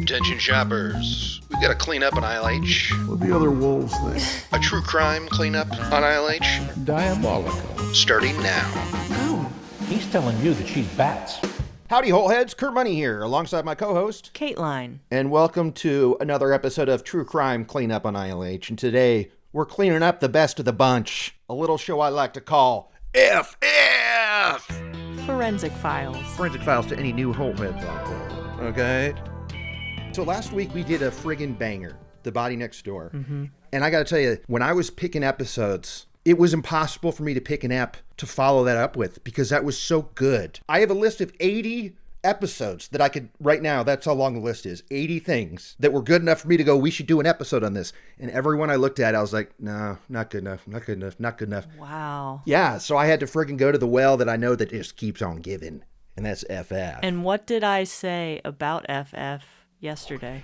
Attention shoppers, we've got to clean up on Aisle H. What the other wolves think? A true crime cleanup on Aisle H. Diabolical. Starting now. No, he's telling you that she's bats. Howdy, Holtheads. Kurt Money here, alongside my co-host, Kateline. and welcome to another episode of True Crime Cleanup on Aisle H. And today, we're cleaning up the best of the bunch. A little show I like to call FF! Forensic Files. Forensic Files to any new Holtheads out there. Okay? So last week we did a friggin' banger, The Body Next Door. Mm-hmm. And I gotta tell you, when I was picking episodes, it was impossible for me to pick an ep to follow that up with because that was so good. I have a list of 80 episodes that I could, right now, that's how long the list is, 80 things that were good enough for me to go, we should do an episode on this. And everyone I looked at, I was like, no, not good enough, not good enough, not good enough. Wow. Yeah, so I had to friggin' go to the well that I know that just keeps on giving, and that's FF. And what did I say about FF yesterday?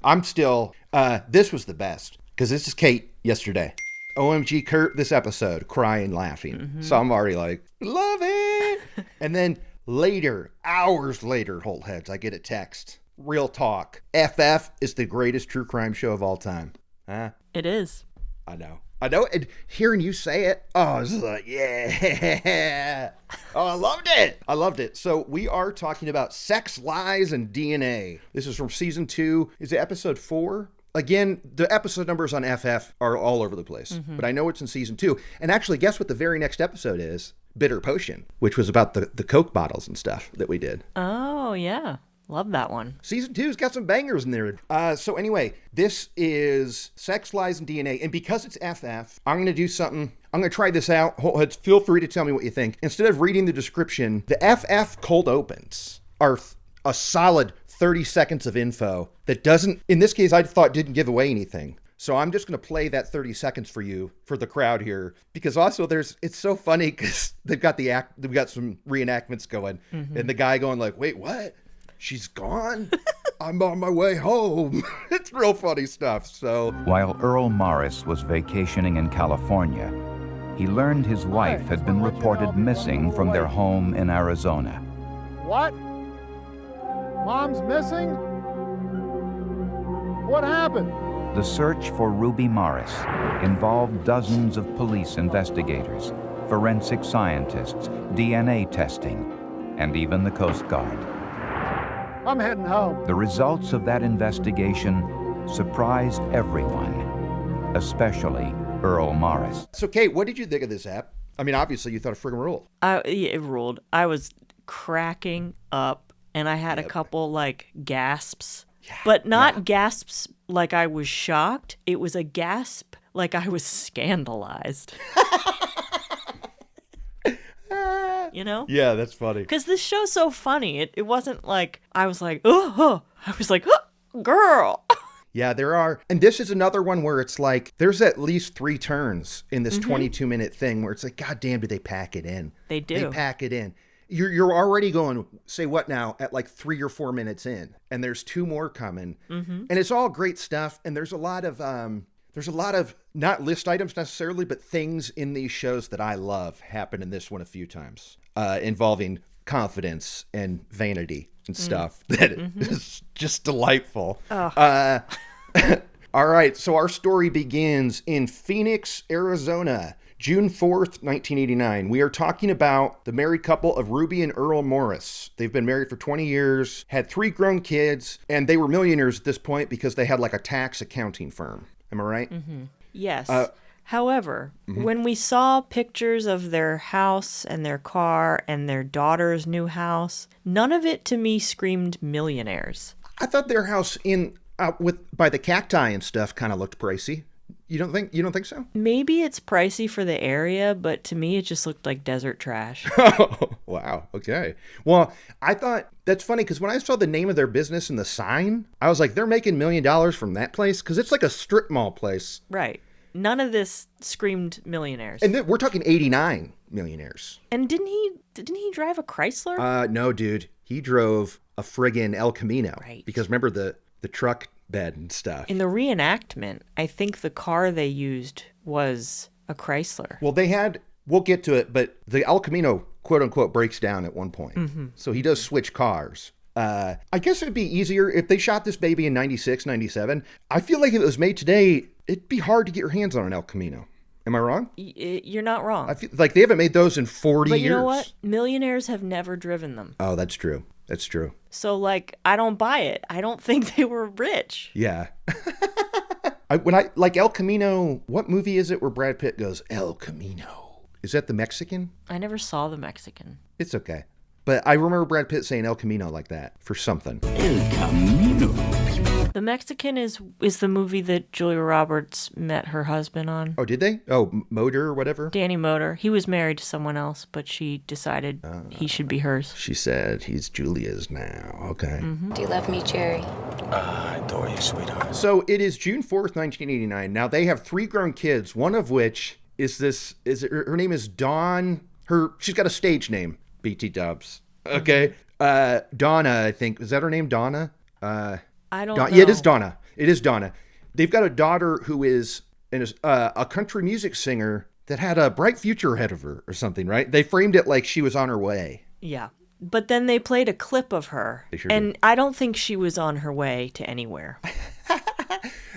I'm still, this was the best, because this is Kate yesterday. OMG, Kurt, this episode, crying, laughing. Mm-hmm. So I'm already like, love it. And then later, hours later, Holtheads, I get a text. Real talk. FF is the greatest true crime show of all time. Huh? It is. I know. And hearing you say it, oh, it's like, yeah. Oh, I loved it. So we are talking about sex, lies, and DNA. This is from season 2. Is it episode 4? Again, the episode numbers on FF are all over the place, but I know it's in season 2. And actually, guess what the very next episode is? Bitter Potion, which was about the Coke bottles and stuff that we did. Oh, yeah. Love that one. Season 2's got some bangers in there. So anyway, this is Sex, Lies, and DNA. And because it's FF, I'm going to do something. I'm going to try this out. Feel free to tell me what you think. Instead of reading the description, the FF cold opens are a solid 30 seconds of info that doesn't, in this case, I thought didn't give away anything. So I'm just going to play that 30 seconds for you, for the crowd here, because also it's so funny because they've got some reenactments going, and the guy going like, wait, what? She's gone? I'm on my way home. It's real funny stuff. So while Earl Morris was vacationing in California, he learned his wife had been reported missing from their home in Arizona. What? Mom's missing? What happened? The search for Ruby Morris involved dozens of police investigators, forensic scientists, DNA testing, and even the Coast Guard. I'm heading home. The results of that investigation surprised everyone, especially Earl Morris. So Kate, what did you think of this app? I mean, obviously you thought it friggin' ruled. It ruled. I was cracking up, and I had a couple, gasps. Yeah. But not gasps like I was shocked. It was a gasp like I was scandalized. You know? Yeah, that's funny. Because this show's so funny. It wasn't like, I was like, oh. I was like, oh, girl. Yeah, there are. And this is another one where it's like, there's at least 3 turns in this 22-minute thing where it's like, God damn, do they pack it in? They do. They pack it in. You're already going, say what now, at like 3 or 4 minutes in. And there's 2 more coming. And it's all great stuff. And there's a lot of not list items necessarily, but things in these shows that I love happen in this one a few times, involving confidence and vanity and stuff that is just delightful. Oh. All right, so our story begins in Phoenix, Arizona, June 4th, 1989. We are talking about the married couple of Ruby and Earl Morris. They've been married for 20 years, had 3 grown kids, and they were millionaires at this point because they had like a tax accounting firm. Am I right? Yes. However, when we saw pictures of their house and their car and their daughter's new house, none of it to me screamed millionaires. I thought their house by the cacti and stuff kind of looked pricey. You don't think so? Maybe it's pricey for the area, but to me it just looked like desert trash. Oh, wow. Okay. Well, I thought that's funny because when I saw the name of their business and the sign, I was like, they're making $1 million from that place because it's like a strip mall place. Right. None of this screamed millionaires. And we're talking 89 millionaires. And didn't he drive a Chrysler? No, dude. He drove a friggin' El Camino. Right. Because remember the truck bed and stuff. In the reenactment, I think the car they used was a Chrysler. Well, we'll get to it, but the El Camino, quote unquote, breaks down at one point. So he does switch cars. I guess it'd be easier if they shot this baby in 96, 97. I feel like if it was made today, it'd be hard to get your hands on an El Camino. Am I wrong? You're not wrong. I feel like they haven't made those in 40 but years. you know what? Millionaires have never driven them. Oh, that's true. That's true. So, like, I don't buy it. I don't think they were rich. Yeah. When I like El Camino, what movie is it where Brad Pitt goes, El Camino? Is that the Mexican? I never saw the Mexican. It's okay. But I remember Brad Pitt saying El Camino like that for something. El Camino. The Mexican is the movie that Julia Roberts met her husband on. Oh, did they? Oh, Motor or whatever? Danny Motor. He was married to someone else, but she decided he should be hers. She said he's Julia's now. Okay. Mm-hmm. Do you love me, Jerry? I adore you, sweetheart. So it is June 4th, 1989. Now they have 3 grown kids, one of which is her name is Dawn. She's got a stage name, BT Dubs. Okay. Donna, I think. Is that her name, Donna? I don't know. Yeah, it is Donna. It is Donna. They've got a daughter who is a country music singer that had a bright future ahead of her or something, right? They framed it like she was on her way. Yeah. But then they played a clip of her. They sure and did. I don't think she was on her way to anywhere.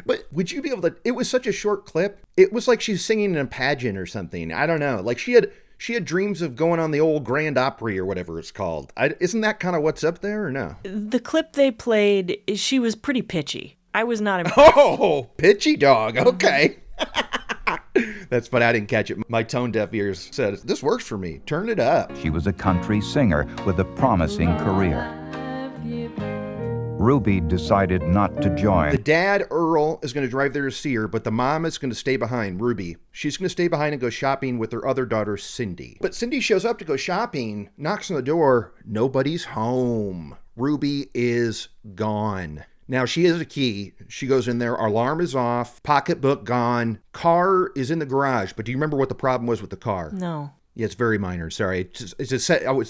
But would you be able to... It was such a short clip. It was like she's singing in a pageant or something. I don't know. Like she had dreams of going on the old Grand Opry or whatever it's called. Isn't that kind of what's up there or no? The clip they played, she was pretty pitchy. I was not impressed. Oh, pitchy dog. Okay. That's funny. I didn't catch it. My tone deaf ears said, this works for me. Turn it up. She was a country singer with a promising career. Ruby decided not to join. The dad, Earl, is going to drive there to see her, but the mom is going to stay behind, Ruby. She's going to stay behind and go shopping with her other daughter, Cindy. But Cindy shows up to go shopping, knocks on the door. Nobody's home. Ruby is gone. Now, she has a key. She goes in there. Alarm is off. Pocketbook gone. Car is in the garage. But do you remember what the problem was with the car? No. Yeah, it's very minor. Sorry. It's just something I want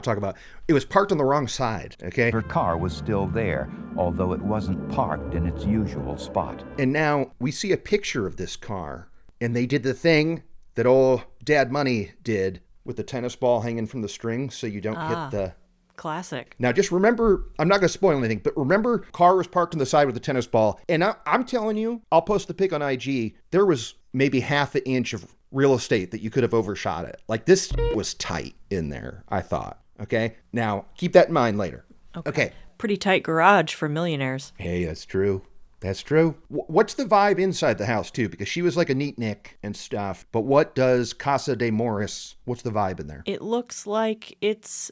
to talk about. It was parked on the wrong side, okay? Her car was still there, although it wasn't parked in its usual spot. And now we see a picture of this car, and they did the thing that old Dad Money did with the tennis ball hanging from the string so you don't hit the... Classic. Now, just remember, I'm not going to spoil anything, but remember, car was parked on the side with the tennis ball. And I'm telling you, I'll post the pic on IG. There was maybe half an inch of real estate that you could have overshot it. Like, this was tight in there, I thought. Okay? Now, keep that in mind later. Okay. Pretty tight garage for millionaires. Hey, that's true. That's true. What's the vibe inside the house, too? Because she was like a neat Nick and stuff. But what does Casa de Morris, what's the vibe in there? It looks like it's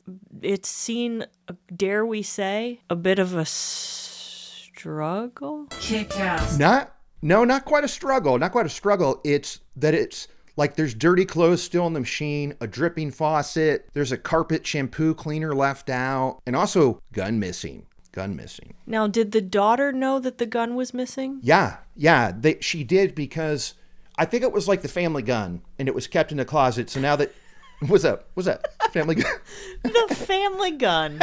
seen, dare we say, a bit of a struggle? Not quite a struggle. Not quite a struggle. It's like there's dirty clothes still in the machine, a dripping faucet, there's a carpet shampoo cleaner left out, and also gun missing. Now, did the daughter know that the gun was missing? Yeah. She did because I think it was like the family gun, and it was kept in the closet. So now that what's that family gun? The family gun.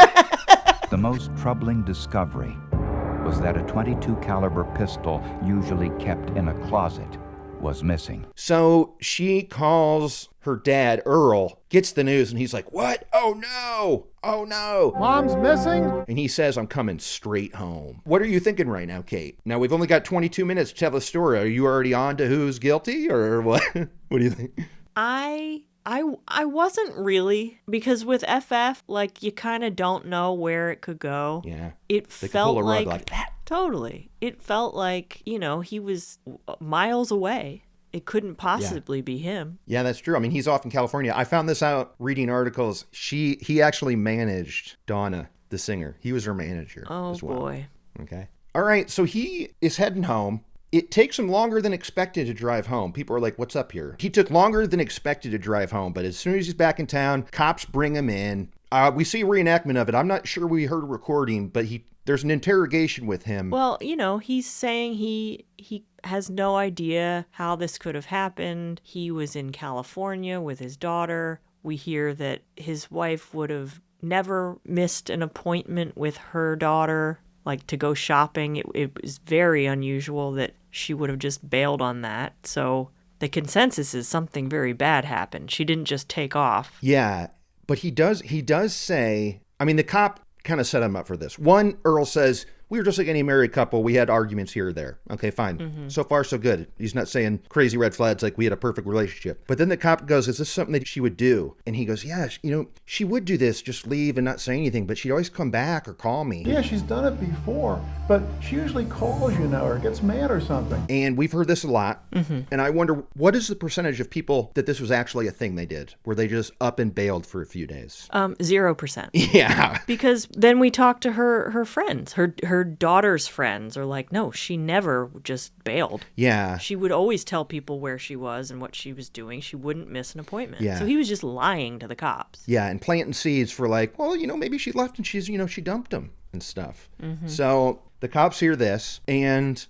The most troubling discovery was that a .22 caliber pistol, usually kept in a closet, was missing. So she calls her dad, Earl, gets the news, and he's like, "What? Oh no! Oh no! Mom's missing? And he says, I'm coming straight home." What are you thinking right now, Kate? Now, we've only got 22 minutes to tell the story. Are you already on to who's guilty, or what? What do you think? I wasn't really, because with FF, like, you kind of don't know where it could go. Yeah. It They could felt pull a rug like that. Totally. It felt like, he was miles away. It couldn't possibly be him. Yeah, that's true. I mean, he's off in California. I found this out reading articles. He actually managed Donna, the singer. He was her manager as well. Boy. Okay. All right, so he is heading home. It takes him longer than expected to drive home. People are like, what's up here? He took longer than expected to drive home, but as soon as he's back in town, cops bring him in. We see a reenactment of it. I'm not sure we heard a recording, but there's an interrogation with him. Well, he's saying he has no idea how this could have happened. He was in California with his daughter. We hear that his wife would have never missed an appointment with her daughter, like to go shopping. It was very unusual that she would have just bailed on that. So the consensus is something very bad happened. She didn't just take off. Yeah, but he does say, I mean, the cop kind of set him up for this. One, Earl says, we were just like any married couple. We had arguments here or there. Okay, fine. So far, so good. He's not saying crazy red flags like we had a perfect relationship. But then the cop goes, is this something that she would do? And he goes, yeah, she would do this, just leave and not say anything, but she'd always come back or call me. Yeah, she's done it before, but she usually calls, or gets mad or something. And we've heard this a lot. And I wonder, what is the percentage of people that this was actually a thing they did, where they just up and bailed for a few days? 0%. Yeah. Because then we talked to her friends, her daughter's friends are like, no, she never just bailed. Yeah. She would always tell people where she was and what she was doing. She wouldn't miss an appointment. Yeah. So he was just lying to the cops. Yeah, and planting seeds for like, well, maybe she left and she's, she dumped him and stuff. So the cops hear this, and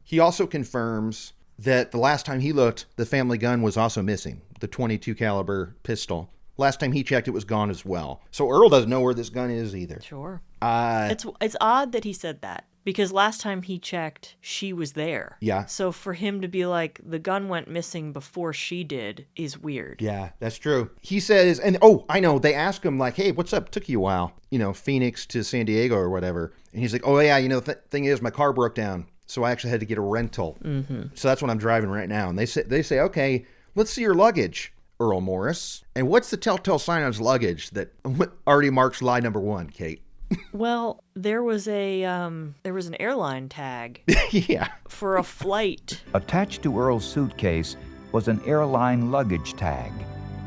he also confirms that the last time he looked, the family gun was also missing, the .22 caliber pistol. Last time he checked, it was gone as well. So Earl doesn't know where this gun is either. Sure. It's odd that he said that, because last time he checked, she was there. Yeah. So for him to be like, the gun went missing before she did, is weird. Yeah, that's true. He says, and I know, they ask him like, hey, what's up? Took you a while, Phoenix to San Diego or whatever. And he's like, oh yeah, the thing is, my car broke down, so I actually had to get a rental. So that's what I'm driving right now. And they say, okay, let's see your luggage, Earl Morris. And what's the telltale sign on his luggage that already marks lie number 1, Kate? Well, there was an airline tag Yeah. for a flight. Attached to Earl's suitcase was an airline luggage tag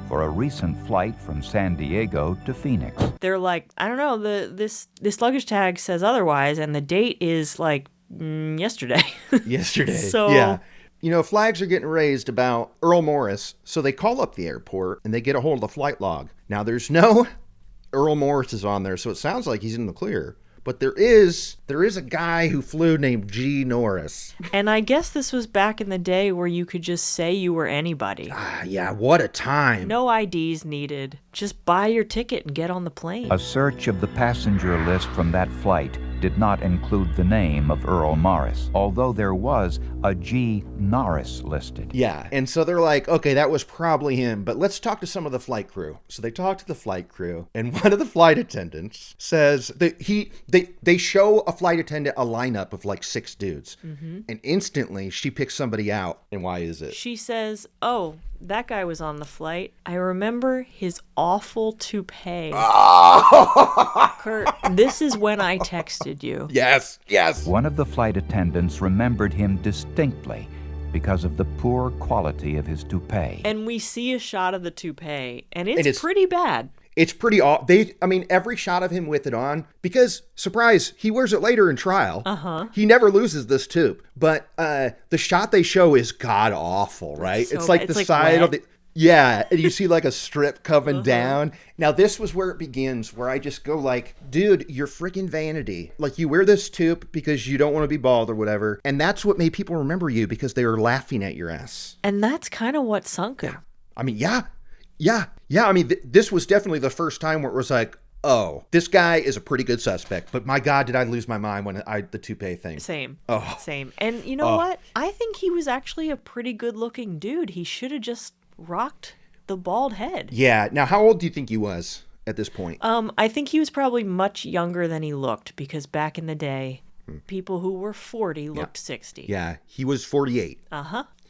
for a recent flight from San Diego to Phoenix. They're like, I don't know, this luggage tag says otherwise, and the date is like yesterday. Yesterday. So yeah. Flags are getting raised about Earl Morris, so they call up the airport and they get a hold of the flight log. Now, there's no Earl Morris is on there, so it sounds like he's in the clear. But there is a guy who flew named G. Norris. And I guess this was back in the day where you could just say you were anybody. Yeah, what a time. No IDs needed. Just buy your ticket and get on the plane. A search of the passenger list from that flight did not include the name of Earl Morris, although there was a G. Norris listed. Yeah, and so they're like, okay, that was probably him, but let's talk to some of the flight crew. So they talk to the flight crew, and one of the flight attendants says that they show a flight attendant a lineup of like 6 dudes, and instantly she picks somebody out. And why is it? She says, oh, that guy was on the flight. I remember his awful toupee. Kurt, this is when I texted you. Yes. One of the flight attendants remembered him distinctly because of the poor quality of his toupee. And we see a shot of the toupee, and it's pretty bad. It's pretty every shot of him with it on, because, surprise, he wears it later in trial. He never loses this toup. But the shot they show is god-awful, right? So it's like the side of the... Yeah, and you see like a strip coming down. Now, this was where it begins, where I just go like, dude, you're freaking vanity. Like, you wear this toup because you don't want to be bald or whatever. And that's what made people remember you, because they were laughing at your ass. And that's kind of what sunk him. Yeah. This was definitely the first time where it was like, oh, this guy is a pretty good suspect. But my God, did I lose my mind when the toupee thing. Same. Oh. Same. And you know what? I think he was actually a pretty good looking dude. He should have just rocked the bald head. Yeah. Now, how old do you think he was at this point? I think he was probably much younger than he looked, because back in the day, people who were 40 looked 60. Yeah. He was 48.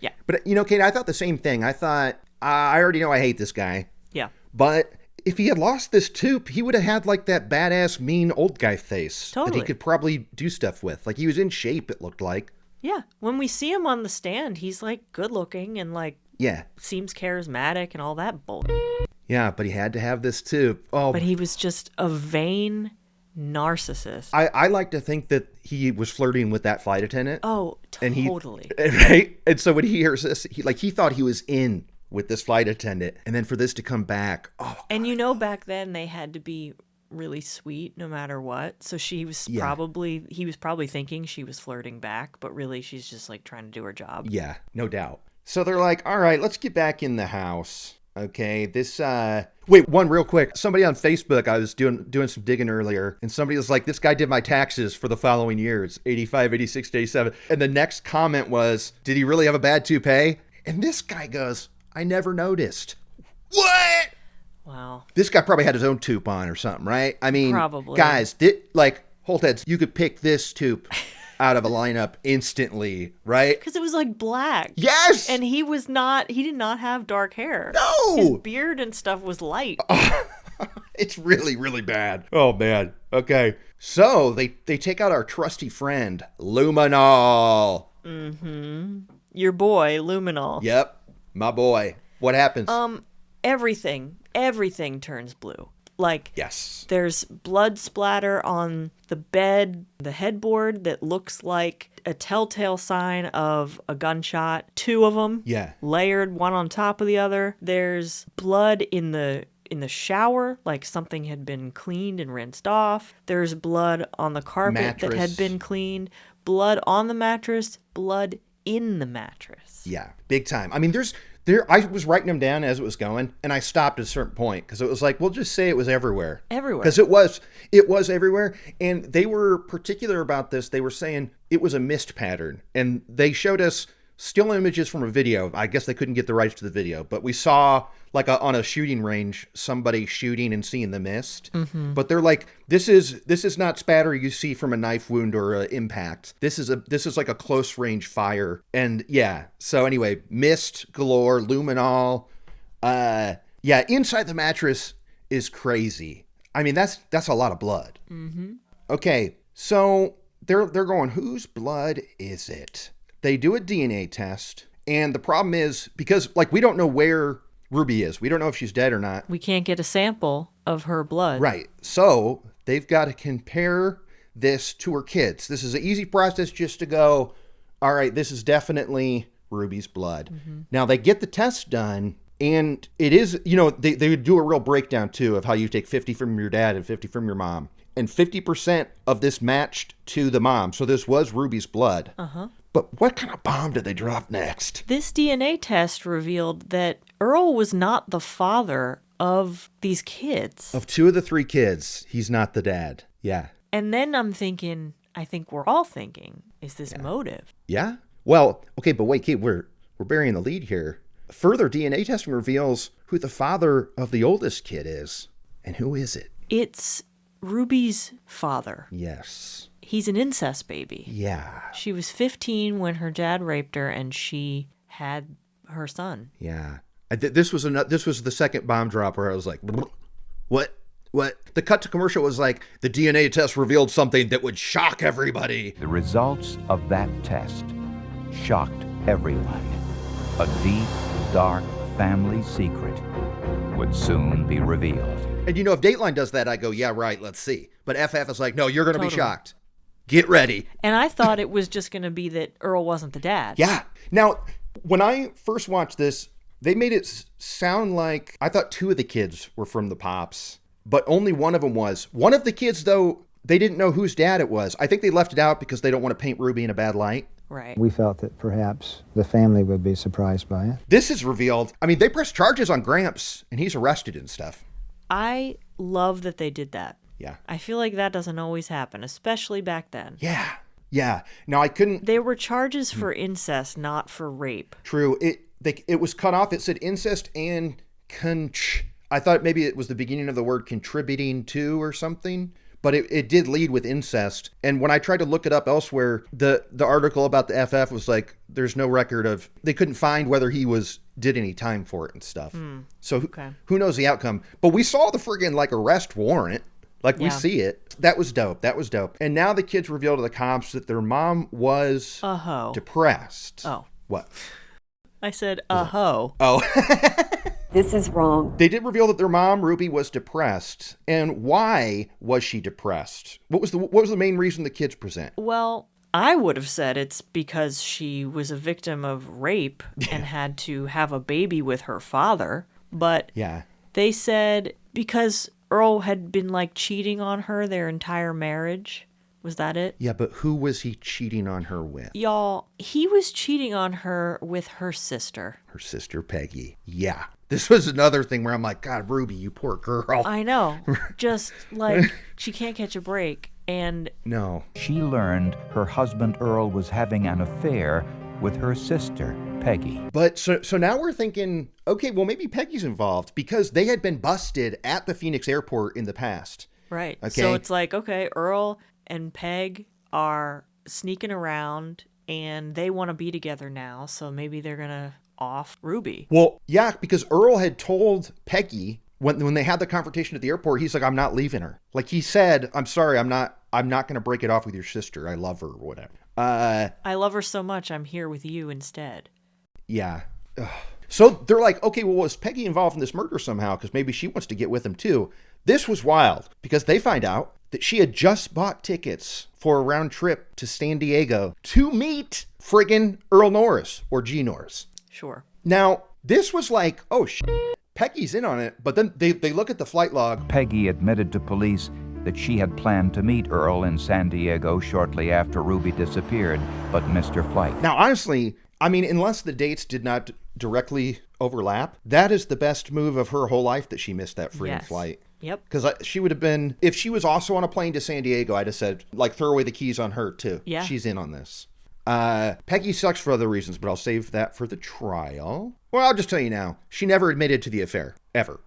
Yeah. But, Kate, I thought the same thing. I thought, I already know I hate this guy. Yeah. But if he had lost this toup, he would have had like that badass, mean old guy face that he could probably do stuff with. Like, he was in shape, it looked like. Yeah. When we see him on the stand, he's like good looking and like seems charismatic and all that bull. Yeah, but he had to have this toup. Oh, but he was just a vain narcissist. I like to think that he was flirting with that flight attendant. Oh, totally. Right? And so when he hears this, he thought he was in with this flight attendant, and then for this to come back. Oh, and back then they had to be really sweet no matter what. So he was probably thinking she was flirting back, but really she's just like trying to do her job. Yeah, no doubt. So they're like, all right, let's get back in the house. Okay, wait, one real quick. Somebody on Facebook, I was doing some digging earlier, and somebody was like, this guy did my taxes for the following years, 85, 86, 87. And the next comment was, did he really have a bad toupee? And this guy goes, I never noticed. What? Wow. This guy probably had his own toup on or something, right? I mean, Probably. guys, hold heads, you could pick this toup out of a lineup instantly, right? Because it was like black. Yes! And he did not have dark hair. No! His beard and stuff was light. It's really, really bad. Oh, man. Okay. So they take out our trusty friend, Luminol. Your boy, Luminol. Yep. My boy. What happens? Everything turns blue. Like, Yes. there's blood splatter on the bed, the headboard that looks like a telltale sign of a gunshot. 2 of them. Yeah. Layered, one on top of the other. There's blood in the shower, like something had been cleaned and rinsed off. There's blood on the carpet that had been cleaned. Blood on the mattress. Blood in the mattress. Yeah. Big time. I mean, I was writing them down as it was going, and I stopped at a certain point because it was like, we'll just say it was everywhere. Everywhere. Because it was everywhere. And they were particular about this. They were saying it was a mist pattern. And they showed us still images from a video. I guess they couldn't get the rights to the video, but we saw like on a shooting range, somebody shooting and seeing the mist. But they're like, this is not spatter you see from a knife wound or an impact. This is like a close range fire. And yeah. So anyway, mist galore, luminol. Yeah. Inside the mattress is crazy. I mean, that's a lot of blood. Okay. So they're going, whose blood is it? They do a DNA test. And the problem is because like, we don't know where Ruby is. We don't know if she's dead or not. We can't get a sample of her blood. Right. So they've got to compare this to her kids. This is an easy process just to go, all right, this is definitely Ruby's blood. Now they get the test done and it is, they would do a real breakdown too of how you take 50 from your dad and 50 from your mom. And 50% of this matched to the mom. So this was Ruby's blood. But what kind of bomb did they drop next? This DNA test revealed that Earl was not the father of these kids. Of 2 of the 3 kids, he's not the dad. Yeah. And then I'm thinking, I think we're all thinking, is this motive? Yeah? Well, okay, but wait, Kate, we're burying the lead here. Further DNA testing reveals who the father of the oldest kid is. And who is it? It's Ruby's father. Yes. He's an incest baby. Yeah. She was 15 when her dad raped her, and she had her son. Yeah. This was the second bomb drop where I was like, what? The cut to commercial was like, the DNA test revealed something that would shock everybody. The results of that test shocked everyone. A deep, dark family secret would soon be revealed. And if Dateline does that, I go, yeah, right, let's see. But FF is like, no, you're going to be Totally. shocked. Get ready. And I thought it was just going to be that Earl wasn't the dad. Yeah. Now, when I first watched this, they made it sound like, I thought 2 of the kids were from the Pops, but only one of them was. One of the kids, though, they didn't know whose dad it was. I think they left it out because they don't want to paint Ruby in a bad light. Right. We felt that perhaps the family would be surprised by it. This is revealed. I mean, they press charges on Gramps, and he's arrested and stuff. I love that they did that. Yeah. I feel like that doesn't always happen, especially back then. Yeah. Yeah. Now, I couldn't... There were charges for incest, not for rape. True. It was cut off. It said incest and I thought maybe it was the beginning of the word contributing to or something. But it did lead with incest. And when I tried to look it up elsewhere, the article about the FF was like, there's no record of, they couldn't find whether he did any time for it and stuff. So who knows the outcome? But we saw the friggin' like arrest warrant. Like we see it. That was dope. And now the kids reveal to the cops that their mom was A hoe. depressed. Oh. What? I said, a hoe. Oh. This is wrong. They did reveal that their mom, Ruby, was depressed. And why was she depressed? What was the main reason the kids present? Well, I would have said it's because she was a victim of rape and had to have a baby with her father. But they said because Earl had been like cheating on her their entire marriage. Was that it? Yeah, but who was he cheating on her with? Y'all, he was cheating on her with her sister. Her sister, Peggy. Yeah. This was another thing where I'm like, God, Ruby, you poor girl. I know. Just like she can't catch a break. And no. She learned her husband Earl was having an affair with her sister Peggy. But so now we're thinking, okay, well, maybe Peggy's involved because they had been busted at the Phoenix airport in the past. Right. Okay. So it's like, okay, Earl and Peg are sneaking around and they want to be together now. So maybe they're going to off Ruby. Well, yeah, because Earl had told Peggy when they had the confrontation at the airport, he's like, I'm not leaving her. Like he said, I'm sorry, I'm not going to break it off with your sister. I love her or whatever. I love her so much, I'm here with you instead. Yeah. Ugh. So they're like, okay, well, was Peggy involved in this murder somehow? Because maybe she wants to get with him too. This was wild because they find out that she had just bought tickets for a round trip to San Diego to meet friggin' Earl Morris or G. Norris. Sure. Now, this was like, oh, Peggy's in on it. But then they look at the flight log. Peggy admitted to police that she had planned to meet Earl in San Diego shortly after Ruby disappeared, but missed her flight. Now, honestly, I mean, unless the dates did not directly overlap, that is the best move of her whole life that she missed that freaking flight. Yep. Because she would have been, if she was also on a plane to San Diego, I'd have said, like, throw away the keys on her, too. Yeah. She's in on this. Peggy sucks for other reasons, but I'll save that for the trial. Well, I'll just tell you now, she never admitted to the affair, ever.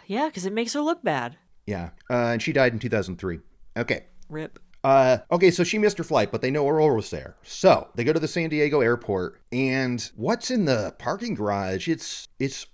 Yeah, because it makes her look bad. Yeah. And she died in 2003. Okay. Rip. Okay, so she missed her flight, but they know Earl was there. So they go to the San Diego airport, and what's in the parking garage? It's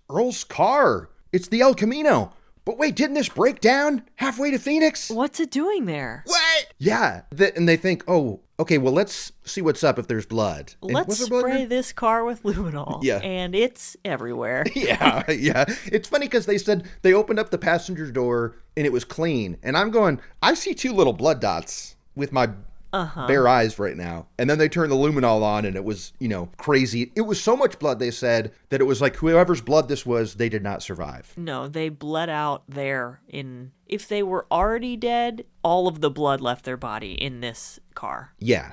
Earl's car. It's the El Camino. But wait, didn't this break down halfway to Phoenix? What's it doing there? What? Yeah. And they think, oh, okay, well, let's see what's up if there's blood. And Let's was there blood spray there? this car with luminol. Yeah. And it's everywhere. Yeah. It's funny because they said they opened up the passenger door and it was clean. And I'm going, I see 2 little blood dots with my bare eyes right now. And then they turned the luminol on and it was, crazy. It was so much blood, they said, that it was like whoever's blood this was, they did not survive. No, they bled out there if they were already dead, all of the blood left their body in this car. Yeah.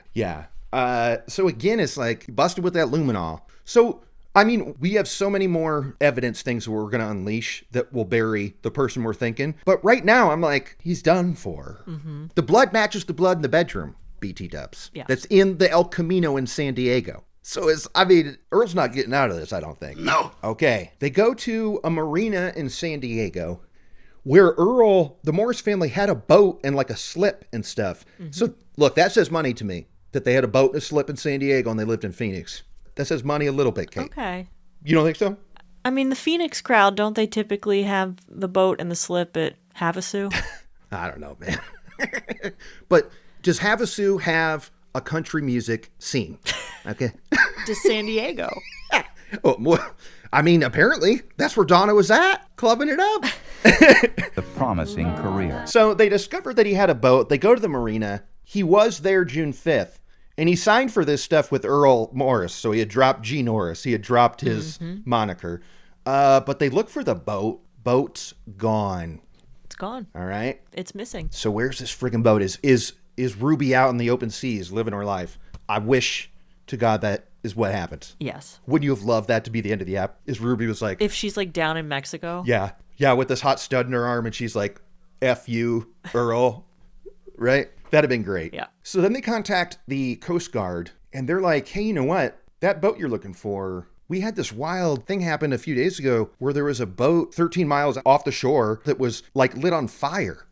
So again, it's like busted with that luminol. So, I mean, we have so many more evidence things we're going to unleash that will bury the person we're thinking. But right now, I'm like, he's done for. Mm-hmm. The blood matches the blood in the bedroom, BT dubs. Yeah. That's in the El Camino in San Diego. So Earl's not getting out of this, I don't think. No. Okay. They go to a marina in San Diego where the Morris family had a boat and like a slip and stuff. Mm-hmm. So look, that says money to me that they had a boat and a slip in San Diego and they lived in Phoenix. That says money a little bit, Kate. Okay. You don't think so? I mean, the Phoenix crowd, don't they typically have the boat and the slip at Havasu? I don't know, man. But does Havasu have a country music scene? Okay. Does San Diego? Oh, well, I mean, apparently that's where Donna was at, clubbing it up. The promising career. So they discovered that he had a boat. They go to the marina. He was there June 5th. And he signed for this stuff with Earl Morris. So he had dropped G. Norris. He had dropped his moniker. But they look for the boat. Boat's gone. It's gone. All right. It's missing. So where's this friggin' boat? Is Ruby out in the open seas living her life? I wish to God that is what happened. Yes. Wouldn't you have loved that to be the end of the app? Is Ruby was like... If she's like down in Mexico? Yeah, with this hot stud in her arm and she's like, F you, Earl. Right? That'd have been great. Yeah. So then they contact the Coast Guard and they're like, hey, you know what? That boat you're looking for, we had this wild thing happen a few days ago where there was a boat 13 miles off the shore that was like lit on fire.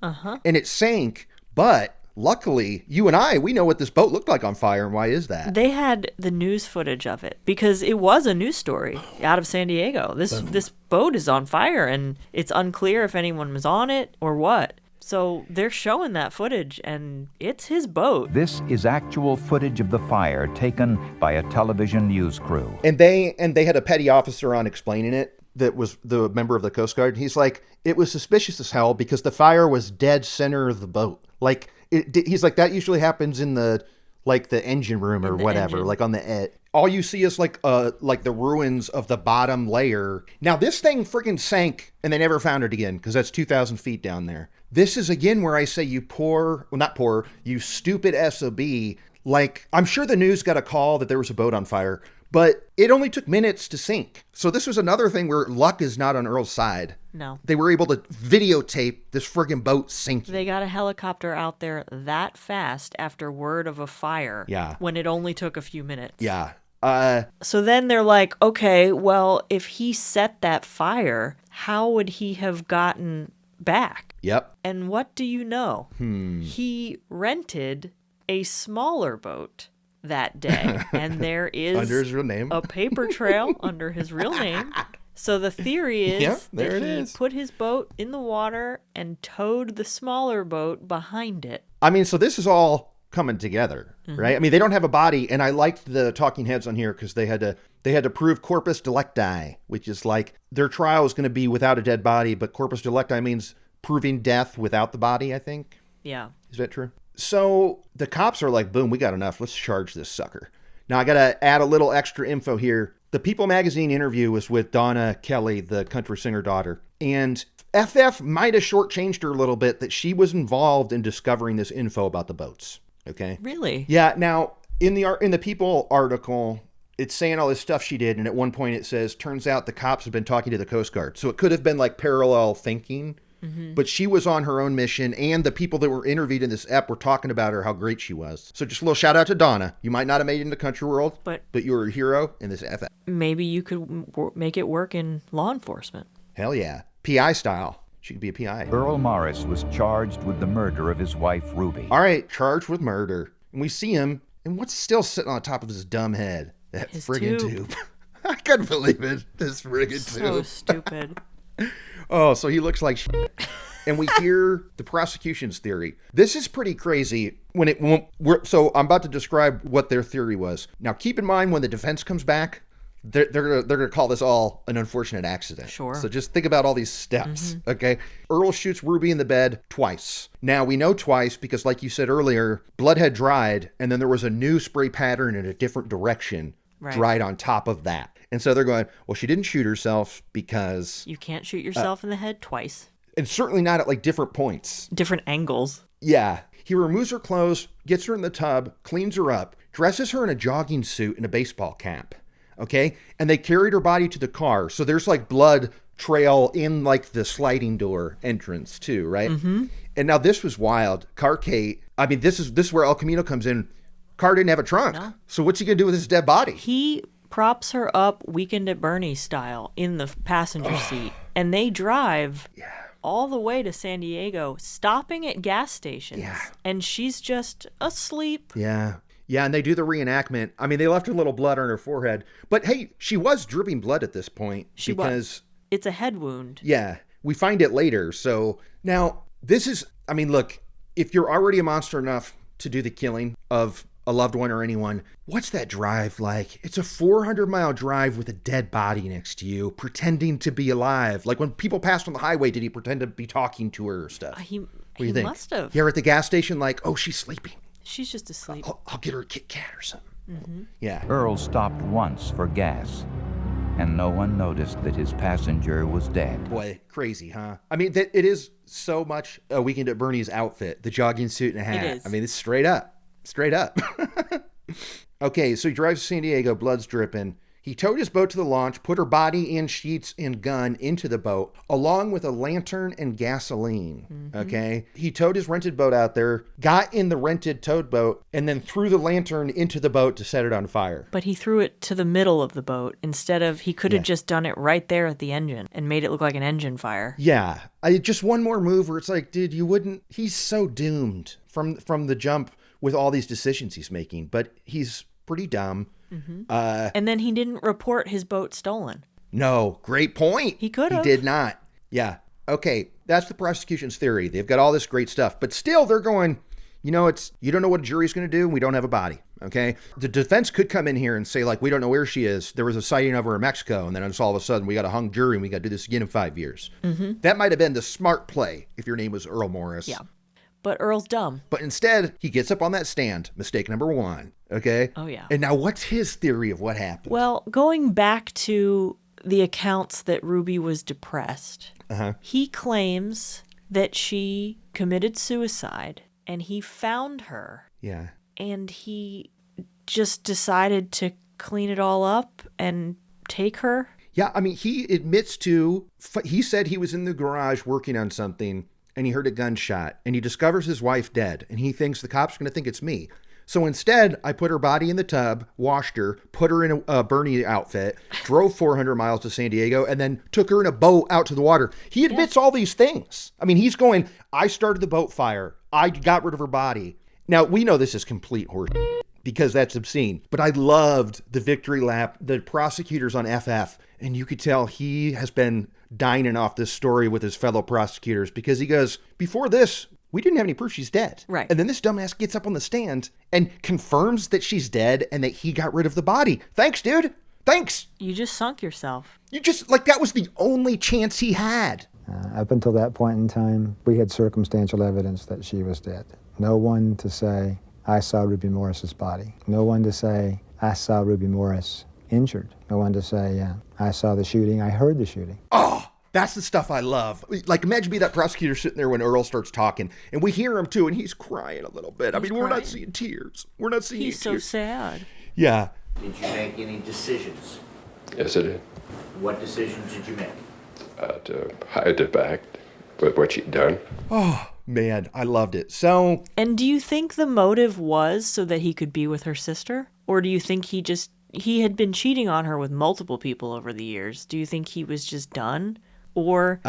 And it sank, but luckily you and we know what this boat looked like on fire. And why is that? They had the news footage of it because it was a news story out of San Diego. This boat is on fire and it's unclear if anyone was on it or what. So they're showing that footage, and it's his boat. This is actual footage of the fire taken by a television news crew. And they had a petty officer on explaining it that was the member of the Coast Guard. He's like, it was suspicious as hell because the fire was dead center of the boat. Like, he's like, that usually happens in the engine room or whatever, engine. like on the edge. All you see is like the ruins of the bottom layer. Now this thing freaking sank and they never found it again because that's 2,000 feet down there. This is again where I say you stupid SOB. Like, I'm sure the news got a call that there was a boat on fire, but it only took minutes to sink. So this was another thing where luck is not on Earl's side. No. They were able to videotape this friggin' boat sinking. They got a helicopter out there that fast after word of a fire. Yeah. When it only took a few minutes. Yeah. So then they're like, okay, well, if he set that fire, how would he have gotten back? Yep. And what do you know? He rented a smaller boat that day, and there is Under his real name. a paper trail under his real name. So the theory is Yep, there that it he is. put his boat in the water and towed the smaller boat behind it. I mean, so this is all coming together, right? I mean, they don't have a body, and I liked the talking heads on here because they had to prove corpus delicti, which is like their trial is going to be without a dead body, but corpus delicti means proving death without the body, I think. Yeah. Is that true? So the cops are like, boom, we got enough. Let's charge this sucker. Now I got to add a little extra info here. The People magazine interview was with Donna Kelly, the country singer daughter. And FF might have shortchanged her a little bit that she was involved in discovering this info about the boats. Okay. Really? Yeah. Now in the People article, it's saying all this stuff she did. And at one point it says, turns out the cops have been talking to the Coast Guard. So it could have been like parallel thinking. But she was on her own mission, and the people that were interviewed in this ep were talking about her, how great she was. So just a little shout out to Donna. You might not have made it in the country world, but you were a hero in this FF. Maybe you could make it work in law enforcement. Hell yeah. PI style. She could be a PI. Earl Morris was charged with the murder of his wife, Ruby. All right, charged with murder. And we see him, and what's still sitting on top of his dumb head? That His friggin' tube. tube. I couldn't believe it. This friggin' So tube. stupid. Oh, so he looks like shit. And we hear the prosecution's theory. This is pretty crazy. So I'm about to describe what their theory was. Now, keep in mind when the defense comes back, they're gonna call this all an unfortunate accident. Sure. So just think about all these steps. Okay. Earl shoots Ruby in the bed twice. Now we know twice because, like you said earlier, blood had dried, and then there was a new spray pattern in a different direction. Right. Dried on top of that. And so they're going, well, she didn't shoot herself because... You can't shoot yourself in the head twice. And certainly not at like different points. Different angles. Yeah. He removes her clothes, gets her in the tub, cleans her up, dresses her in a jogging suit and a baseball cap. Okay? And they carried her body to the car. So there's like blood trail in like the sliding door entrance too, right? And now this was wild. Car Kate, I mean, this is where El Camino comes in. Car didn't have a trunk. No. So what's he going to do with his dead body? He props her up Weekend at Bernie's style in the passenger seat. And they drive all the way to San Diego, stopping at gas stations. Yeah. And she's just asleep. Yeah. Yeah, and they do the reenactment. I mean, they left a little blood on her forehead. But hey, she was dripping blood at this point. She was. It's a head wound. Yeah. We find it later. So now this is, I mean, look, if you're already a monster enough to do the killing of a loved one or anyone, what's that drive like? It's a 400-mile drive with a dead body next to you, pretending to be alive. Like when people passed on the highway, did he pretend to be talking to her or stuff? He What do you think? must have. You're at the gas station like, oh, she's sleeping. She's just asleep. I'll get her a Kit Kat or something. Yeah. Earl stopped once for gas, and no one noticed that his passenger was dead. Boy, crazy, huh? I mean, it is so much a Weekend at Bernie's outfit, the jogging suit and a hat. It is. I mean, it's straight up. Straight up. Okay, so he drives to San Diego, blood's dripping. He towed his boat to the launch, put her body and sheets and gun into the boat, along with a lantern and gasoline. Okay? He towed his rented boat out there, got in the rented towed boat, and then threw the lantern into the boat to set it on fire. But he threw it to the middle of the boat instead of, he could have just done it right there at the engine and made it look like an engine fire. Yeah. Just one more move where it's like, dude, you wouldn't, he's so doomed from the jump with all these decisions he's making, but he's pretty dumb. And then he didn't report his boat stolen. No, great point. He could have. He did not. Yeah. Okay, that's the prosecution's theory. They've got all this great stuff, but still they're going, you don't know what a jury's going to do. We don't have a body. Okay. The defense could come in here and say, like, we don't know where she is. There was a sighting of her in Mexico. And then it's all of a sudden we got a hung jury and we got to do this again in 5 years. That might have been the smart play if your name was Earl Morris. Yeah. But Earl's dumb. But instead, he gets up on that stand. Mistake number one. Okay? Oh, yeah. And now what's his theory of what happened? Well, going back to the accounts that Ruby was depressed, he claims that she committed suicide and he found her. Yeah. And he just decided to clean it all up and take her. Yeah, I mean, he admits he said he was in the garage working on something and he heard a gunshot and he discovers his wife dead and he thinks the cops are going to think it's me. So instead, I put her body in the tub, washed her, put her in a Bernie outfit, drove 400 miles to San Diego, and then took her in a boat out to the water. He admits all these things. I mean, he's going, I started the boat fire. I got rid of her body. Now, we know this is complete horse because that's obscene. But I loved the victory lap, the prosecutors on FF. And you could tell he has been dining off this story with his fellow prosecutors because he goes, before this, we didn't have any proof she's dead. Right. And then this dumbass gets up on the stand and confirms that she's dead and that he got rid of the body. Thanks, dude. Thanks. You just sunk yourself. You just, like, that was the only chance he had. Up until that point in time, we had circumstantial evidence that she was dead. No one to say, I saw Ruby Morris's body. No one to say, I saw Ruby Morris injured. No one to say, yeah, I saw the shooting, I heard the shooting. Oh, that's the stuff I love. Like, imagine me, that prosecutor sitting there when Earl starts talking, and we hear him too, and he's crying a little bit. We're not seeing tears. We're not seeing He's tears. so sad. Yeah. Did you make any decisions? Yes, I did. What decisions did you make? To hide the fact with what she'd done. Oh, man, I loved it. So. And do you think the motive was so that he could be with her sister? Or do you think he had been cheating on her with multiple people over the years? Do you think he was just done? Or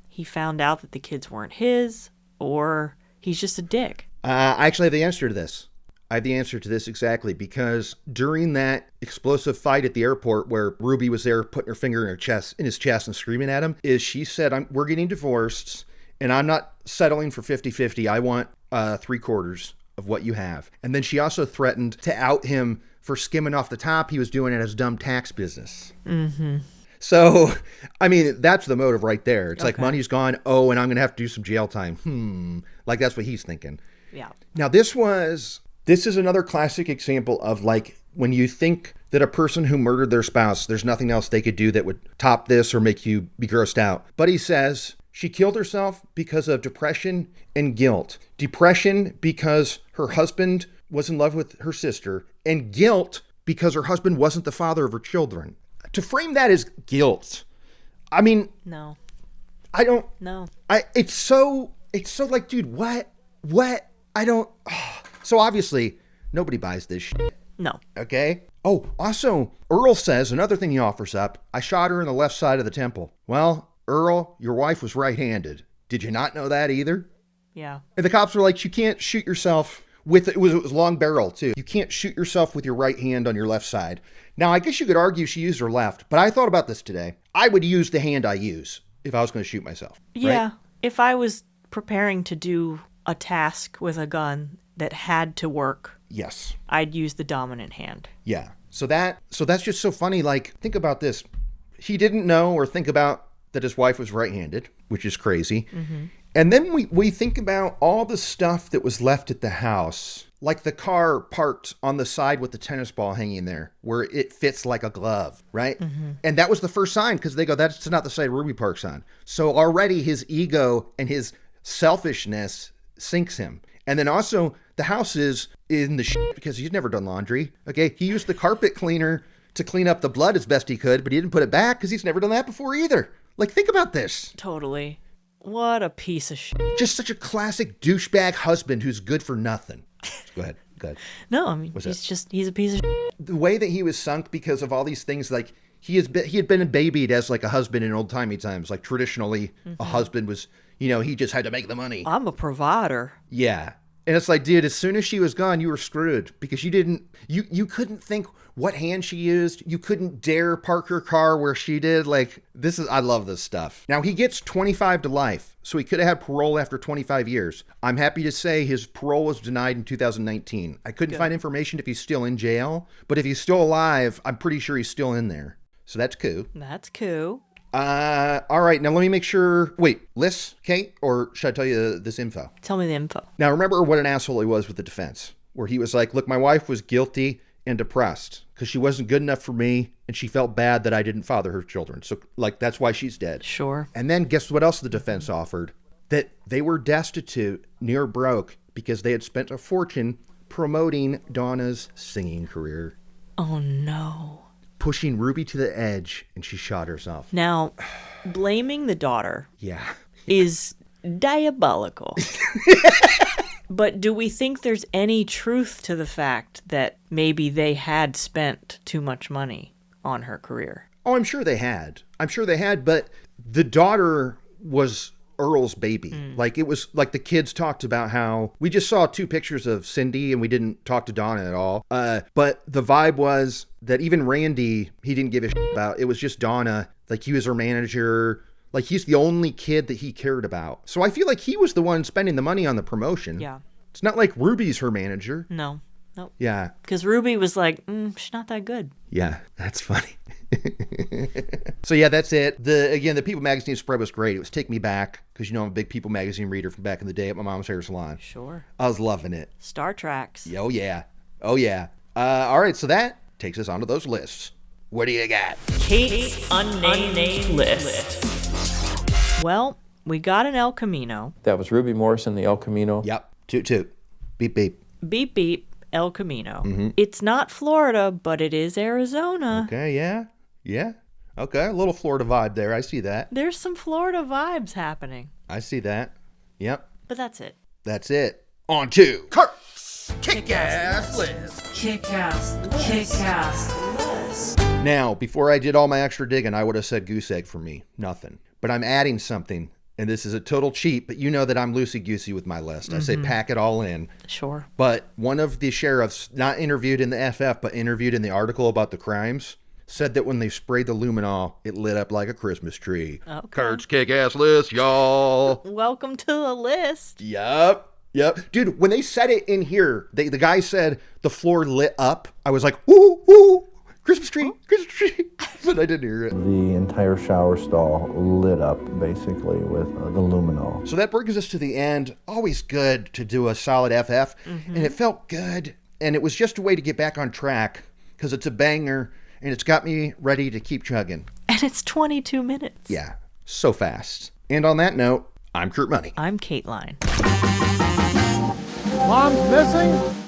he found out that the kids weren't his? Or he's just a dick? I actually have the answer to this. I have the answer to this exactly, because during that explosive fight at the airport where Ruby was there putting her finger in his chest and screaming at him, is she said, we're getting divorced and I'm not settling for 50-50. I want 3/4 of what you have. And then she also threatened to out him for skimming off the top he was doing in his dumb tax business. Mm-hmm. So, I mean, that's the motive right there. It's like money's gone. Oh, and I'm going to have to do some jail time. Like that's what he's thinking. Yeah. Now, this is another classic example of, like, when you think that a person who murdered their spouse, there's nothing else they could do that would top this or make you be grossed out. But he says she killed herself because of depression and guilt. Depression because her husband was in love with her sister, and guilt because her husband wasn't the father of her children. To frame that as guilt, I mean, no, I don't. No, it's so like, dude, what? I don't. Oh. So obviously, nobody buys this shit. No. Okay? Oh, also, Earl says, another thing he offers up, I shot her in the left side of the temple. Well, Earl, your wife was right-handed. Did you not know that either? Yeah. And the cops were like, you can't shoot yourself with, it was long barrel too. You can't shoot yourself with your right hand on your left side. Now, I guess you could argue she used her left, but I thought about this today. I would use the hand I use if I was going to shoot myself. Yeah. Right? If I was preparing to do a task with a gun that had to work, yes, I'd use the dominant hand. Yeah. So that's just so funny. Like, think about this. He didn't know or think about that his wife was right-handed, which is crazy. Mm-hmm. And then we think about all the stuff that was left at the house, like the car parked on the side with the tennis ball hanging there, where it fits like a glove, right? Mm-hmm. And that was the first sign, because they go, that's not the side Ruby parks on. So already his ego and his selfishness sinks him. And then also, the house is in the shit because he's never done laundry. Okay, he used the carpet cleaner to clean up the blood as best he could, but he didn't put it back because he's never done that before either. Like, think about this. Totally. What a piece of shit. Just such a classic douchebag husband who's good for nothing. Go ahead. No, I mean, he's a piece of shit. The way that he was sunk because of all these things, like, he had been babied as like a husband in old-timey times. Like, traditionally, a husband was, he just had to make the money. I'm a provider. Yeah. And it's like, dude, as soon as she was gone, you were screwed because you couldn't think what hand she used. You couldn't dare park her car where she did. Like, I love this stuff. Now, he gets 25 to life, so he could have had parole after 25 years. I'm happy to say his parole was denied in 2019. I couldn't find information if he's still in jail, but if he's still alive, I'm pretty sure he's still in there. So that's cool. That's cool. All right, now let me make sure. Wait, Liz, Kate, or should I tell you this info? Tell me the info. Now, remember what an asshole he was with the defense, where he was like, look, my wife was guilty and depressed because she wasn't good enough for me and she felt bad that I didn't father her children. So, like, that's why she's dead. Sure. And then guess what else the defense offered? That they were destitute, near broke, because they had spent a fortune promoting Donna's singing career. Oh, no. Pushing Ruby to the edge, and she shot herself. Now, blaming the daughter yeah, is diabolical. But do we think there's any truth to the fact that maybe they had spent too much money on her career? Oh, I'm sure they had. But the daughter was Earl's baby. Like, it was like the kids talked about how we just saw 2 pictures of Cindy and we didn't talk to Donna at all. But the vibe was that even Randy, he didn't give a shit about. It was just Donna. Like, he was her manager. Like, he's the only kid that he cared about. So I feel like he was the one spending the money on the promotion. Yeah. It's not like Ruby's her manager. No. Nope. Yeah. Because Ruby was like, she's not that good. Yeah, that's funny. So yeah, that's it. The People Magazine spread was great. It was Take Me Back, because I'm a big People Magazine reader from back in the day at my mom's hair salon. Sure. I was loving it. Star Treks. Oh yeah. All right, so that takes us onto those lists. What do you got? Kate's unnamed list. Well, we got an El Camino. That was Ruby Morris in the El Camino. Yep. Toot toot. Beep beep. Beep beep. El Camino. It's not Florida, but it is Arizona. Okay, yeah. Okay, a little Florida vibe there. I see that. There's some Florida vibes happening. I see that. Yep. But that's it. That's it. On to Kurt's Kick-Ass List. Kick-Ass List. Now, before I did all my extra digging, I would have said goose egg for me. Nothing. But I'm adding something. And this is a total cheat, but you know that I'm loosey-goosey with my list. I say pack it all in. Sure. But one of the sheriffs, not interviewed in the FF, but interviewed in the article about the crimes, said that when they sprayed the luminol, it lit up like a Christmas tree. Okay. Kurt's Kick-Ass List, y'all. Welcome to the list. Yep. Dude, when they said it in here, the guy said the floor lit up. I was like, woo, woo, Christmas tree. But I didn't hear it. The entire shower stall lit up, basically, with the luminol. So that brings us to the end. Always good to do a solid FF. And it felt good. And it was just a way to get back on track, because it's a banger, and it's got me ready to keep chugging. And it's 22 minutes. Yeah, so fast. And on that note, I'm Kurt Money. I'm Kateline. Mom's missing?